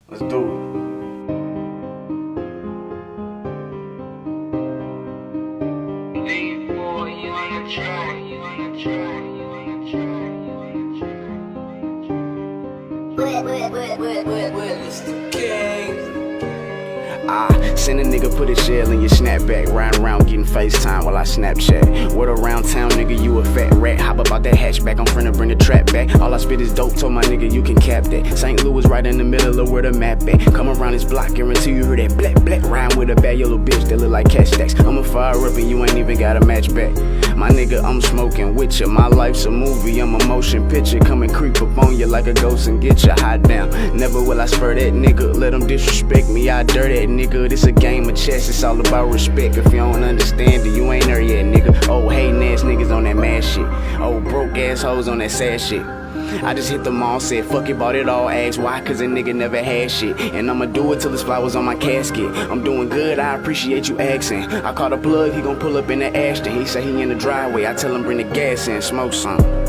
Let's do it. Send a nigga put a shell in your snapback, riding around getting FaceTime while I Snapchat. Word around town, nigga, you a fat rat. Hop about that hatchback, I'm finna bring the trap back. All I spit is dope, told my nigga you can cap that. St. Louis right in the middle of where the map at. Come around this block, guarantee you hear that black black. Riding with a bad yellow bitch that look like cash stacks. I'ma fire up and you ain't even got a match back. My nigga, I'm smoking with ya. My life's a movie, I'm a motion picture. Come and creep up on you like a ghost and get ya hot down. Never will I spur that nigga, let him disrespect me. I dare that nigga, this a game of chess, it's all about respect. If you don't understand it, you ain't there yet, nigga. Old hating ass niggas on that mad shit. Old broke ass hoes on that sad shit. I just hit the mall, said fuck it, bought it all, asked why, cause a nigga never had shit. And I'ma do it till his flowers on my casket. I'm doing good, I appreciate you asking. I caught a plug, he gon' pull up in the Ashton. He say he in the driveway, I tell him bring the gas in, smoke some.